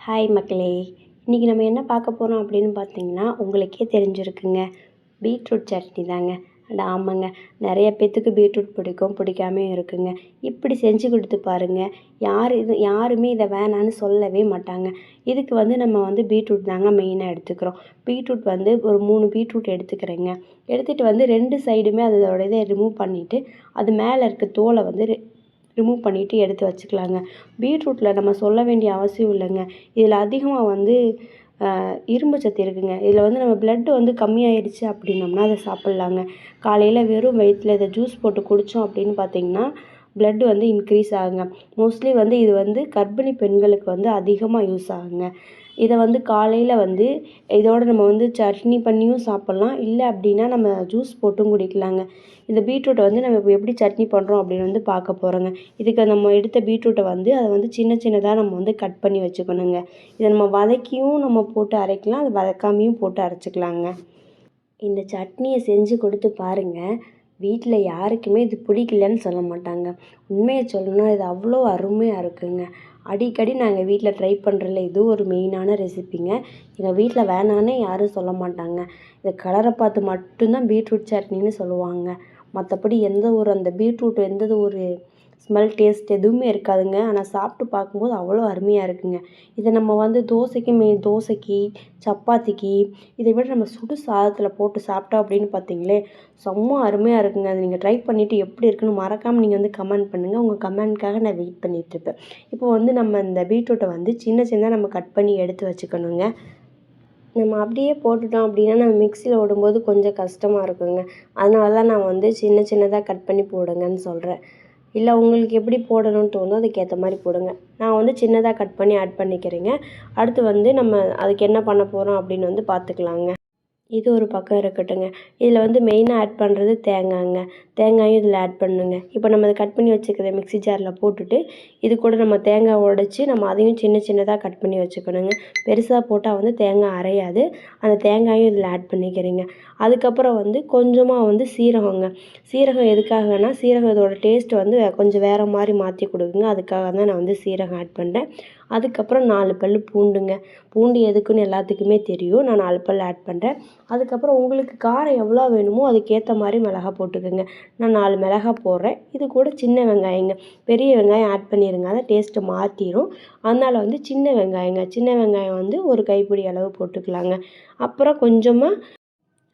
Hi மக்களே, இன்றைக்கி நம்ம என்ன பார்க்க போகிறோம் அப்படின்னு பார்த்தீங்கன்னா, உங்களுக்கே தெரிஞ்சிருக்குங்க. பீட்ரூட் சட்னி தாங்க. ஆமாங்க, நிறைய பேர்த்துக்கு பீட்ரூட் பிடிக்கும், பிடிக்காமே இருக்குங்க. இப்படி செஞ்சு கொடுத்து பாருங்கள். யாருமே இதை வேணான்னு சொல்லவே மாட்டாங்க. இதுக்கு நம்ம பீட்ரூட் தாங்க மெயினாக எடுத்துக்கிறோம். பீட்ரூட் ஒரு 3 பீட்ரூட் எடுத்துக்கிறேங்க. எடுத்துகிட்டு 2 சைடுமே அதோட இதை ரிமூவ் பண்ணிவிட்டு, அது மேலே இருக்க தோலை ரிமூவ் பண்ணிவிட்டு எடுத்து வச்சுக்கலாங்க. பீட்ரூட்டில் நம்ம சொல்ல வேண்டிய அவசியம் இல்லைங்க. இதில் அதிகமாக இரும்பு சத்து இருக்குங்க. இதில் நம்ம பிளட்டு கம்மியாயிடுச்சு அப்படின்னோம்னா அதை சாப்பிட்லாங்க. காலையில் வெறும் வயிற்றில் இதை ஜூஸ் போட்டு குடித்தோம் அப்படின்னு பார்த்தீங்கன்னா பிளட்டு இன்க்ரீஸ் ஆகுங்க. மோஸ்ட்லி இது கர்ப்பிணி பெண்களுக்கு அதிகமாக யூஸ் ஆகுங்க. இதை காலையில் இதோடு நம்ம சட்னி பண்ணியும் சாப்பிட்லாம். இல்லை அப்படின்னா நம்ம ஜூஸ் போட்டும் குடிக்கலாங்க. இந்த பீட்ரூட்டை நம்ம இப்போ எப்படி சட்னி பண்ணுறோம் அப்படின்னு பார்க்க போகிறோங்க. இதுக்கு நம்ம எடுத்த பீட்ரூட்டை அதை சின்ன சின்னதாக நம்ம கட் பண்ணி வச்சுக்கணுங்க. இதை நம்ம வதக்கியும் நம்ம போட்டு அரைக்கலாம், அது வதக்காமையும் போட்டு அரைச்சிக்கலாங்க. இந்த சட்னியை செஞ்சு கொடுத்து பாருங்கள். வீட்டில் யாருக்குமே இது பிடிக்கலன்னு சொல்ல மாட்டாங்க. உண்மையை சொல்லணும்னா இது அவ்வளோ அருமையாக இருக்குங்க. அடிக்கடி நாங்கள் வீட்டில் ட்ரை பண்ணுறதுல இது ஒரு மெயினான ரெசிப்பிங்க. எங்கள் வீட்டில் வேணான்னே யாரும் சொல்ல மாட்டாங்க. இந்த கலரை பார்த்து மட்டும்தான் பீட்ரூட் சட்னின்னு சொல்லுவாங்க. மற்றபடி அந்த பீட்ரூட் எந்த ஒரு ஸ்மெல், டேஸ்ட் எதுவுமே இருக்காதுங்க. ஆனால் சாப்பிட்டு பார்க்கும்போது அவ்வளோ அருமையாக இருக்குங்க. இதை நம்ம தோசைக்கு, சப்பாத்திக்கு, இதை விட நம்ம சுடு சாதத்தில் போட்டு சாப்பிட்டோம் அப்படின்னு பார்த்தீங்களே செம்ம அருமையாக இருக்குங்க. அதை நீங்கள் ட்ரை பண்ணிவிட்டு எப்படி இருக்குன்னு மறக்காமல் நீங்கள் கமெண்ட் பண்ணுங்கள். உங்கள் கமெண்ட்காக நான் வெயிட் பண்ணிகிட்ருப்பேன். இப்போ நம்ம இந்த பீட்ரூட்டை சின்ன சின்னதாக நம்ம கட் பண்ணி எடுத்து வச்சுக்கணுங்க. நம்ம அப்படியே போட்டுட்டோம் அப்படின்னா நம்ம மிக்சியில் ஓடும்போது கொஞ்சம் கஷ்டமாக இருக்குங்க. அதனால தான் நான் சின்ன சின்னதாக கட் பண்ணி போடுங்கன்னு சொல்கிறேன். இல்லை உங்களுக்கு எப்படி போடணும்னு தோணுதோ அதுக்கேற்ற மாதிரி போடுங்க. நான் சின்னதாக கட் பண்ணி ஆட் பண்ணிக்கிறேங்க. அடுத்து நம்ம அதுக்கு என்ன பண்ண போகிறோம் அப்படின்னு பார்த்துக்கலாங்க. இது ஒரு பக்கம் இருக்கட்டுங்க. இதில் மெயினாக ஆட் பண்ணுறது தேங்காய்ங்க. தேங்காயும் இதில் ஆட் பண்ணுங்க. இப்போ நம்ம அதை கட் பண்ணி வச்சுக்கிற மிக்ஸி ஜாரில் போட்டுட்டு இது கூட நம்ம தேங்காய் உடைச்சி நம்ம அதையும் சின்ன சின்னதாக கட் பண்ணி வச்சுக்கணுங்க. பெருசாக போட்டால் தேங்காய் அரையாது. அந்த தேங்காயும் இதில் ஆட் பண்ணிக்கிறீங்க. அதுக்கப்புறம் கொஞ்சமாக சீரகங்க. சீரகம் எதுக்காகனா சீரகம் இதோட டேஸ்ட் கொஞ்சம் வேறு மாதிரி மாற்றி கொடுக்குங்க. அதுக்காக தான் நான் சீரகம் ஆட் பண்ணுறேன். அதுக்கப்புறம் 4 பல் பூண்டுங்க. பூண்டு எதுக்குன்னு எல்லாத்துக்குமே தெரியும். நான் 4 பல் ஆட் பண்ணுறேன். அதுக்கப்புறம் உங்களுக்கு காரம் எவ்வளோ வேணுமோ அதுக்கேற்ற மாதிரி மிளகாய் போட்டுக்கோங்க. நான் 4 மிளகாய் போடுறேன். இது கூட சின்ன வெங்காயங்க. பெரிய வெங்காயம் ஆட் பண்ணிடுங்க, அதை டேஸ்ட்டு மாற்றிடும். அதனால் சின்ன வெங்காயங்க. சின்ன வெங்காயம் ஒரு கைப்பிடி அளவு போட்டுக்கலாங்க.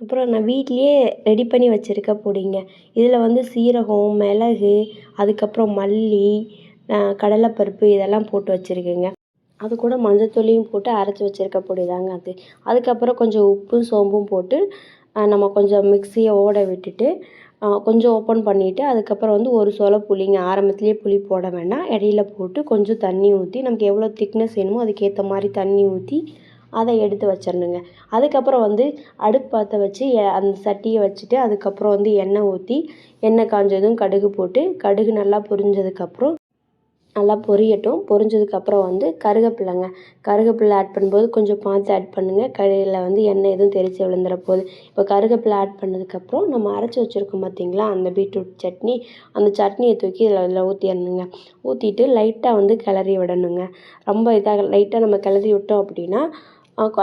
அப்புறம் நான் வீட்லேயே ரெடி பண்ணி வச்சுருக்க பொடிங்க. இதில் சீரகம், மிளகு, அதுக்கப்புறம் மல்லி, கடலைப்பருப்பு இதெல்லாம் போட்டு வச்சுருக்கேங்க. அது கூட மஞ்சத்தூளையும் போட்டு அரைச்சி வச்சுருக்க பொடி தாங்க அது. அதுக்கப்புறம் கொஞ்சம் உப்பும் சோம்பும் போட்டு நம்ம கொஞ்சம் மிக்சியை ஓட விட்டுட்டு கொஞ்சம் ஓப்பன் பண்ணிவிட்டு அதுக்கப்புறம் ஒரு சொல புளிங்க. ஆரம்பத்துலேயே புளி போட வேண்டாம், இடையில போட்டு கொஞ்சம் தண்ணி ஊற்றி நமக்கு எவ்வளோ திக்னஸ் வேணுமோ அதுக்கேற்ற மாதிரி தண்ணி ஊற்றி அதை எடுத்து வச்சிடணுங்க. அதுக்கப்புறம் அடுப்பு பற்ற வச்சு அந்த சட்டியை வச்சுட்டு அதுக்கப்புறம் எண்ணெய் ஊற்றி எண்ணெய் காஞ்சதும் கடுகு போட்டு கடுகு நல்லா பொரிஞ்சதுக்கப்புறம் நல்லா பொரியட்டும். பொரிஞ்சதுக்கப்புறம் கருவேப்பிலைங்க. கருவேப்பிலை ஆட் பண்ணும்போது கொஞ்சம் பார்த்து ஆட் பண்ணுங்கள். கடையில் எண்ணெய் எதுவும் தெரித்து விழுந்துற போகுது. இப்போ கருவேப்பிலை ஆட் பண்ணதுக்கப்புறம் நம்ம அரைச்சி வச்சுருக்கோம் பார்த்தீங்களா அந்த பீட்ரூட் சட்னி, அந்த சட்னியை தூக்கி இதில் ஊற்றிடணுங்க. ஊற்றிட்டு லைட்டாக கிளறி விடணுங்க. ரொம்ப இதாக லைட்டாக நம்ம கிளறி விட்டோம் அப்படின்னா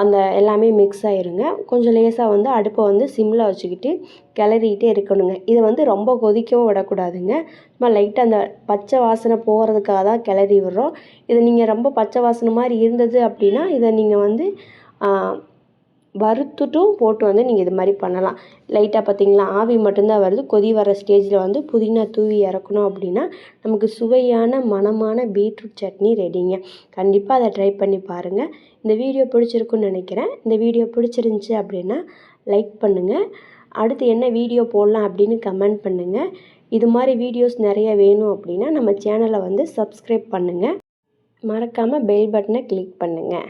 அந்த எல்லாமே மிக்ஸ் ஆயிருங்க. கொஞ்சம் லேசாக அடுப்பை சிம்மில் வச்சுக்கிட்டு கிளறிக்கிட்டே இருக்கணுங்க. இதை ரொம்ப கொதிக்கவும் விடக்கூடாதுங்க. சும்மா லைட்டாக அந்த பச்சை வாசனை போகிறதுக்காக தான் கிளறி விடுறோம். இது நீங்கள் ரொம்ப பச்சை வாசனை மாதிரி இருந்தது அப்படின்னா இதை நீங்கள் வறுத்துட்டும் போட்டு நீங்கள் இது மாதிரி பண்ணலாம். லைட்டாக பார்த்தீங்களா ஆவி மட்டும்தான் வருது. கொதி வர ஸ்டேஜில் புதினா தூவி இறக்கணும் அப்படின்னா நமக்கு சுவையான மணமான பீட்ரூட் சட்னி ரெடிங்க. கண்டிப்பாக அதை ட்ரை பண்ணி பாருங்கள். இந்த வீடியோ பிடிச்சிருக்குன்னு நினைக்கிறேன். இந்த வீடியோ பிடிச்சிருந்துச்சி அப்படின்னா லைக் பண்ணுங்கள். அடுத்து என்ன வீடியோ போடலாம் அப்படின்னு கமெண்ட் பண்ணுங்கள். இது மாதிரி வீடியோஸ் நிறைய வேணும் அப்படின்னா நம்ம சேனலை சப்ஸ்கிரைப் பண்ணுங்கள். மறக்காமல் பெல் பட்டனை கிளிக் பண்ணுங்கள்.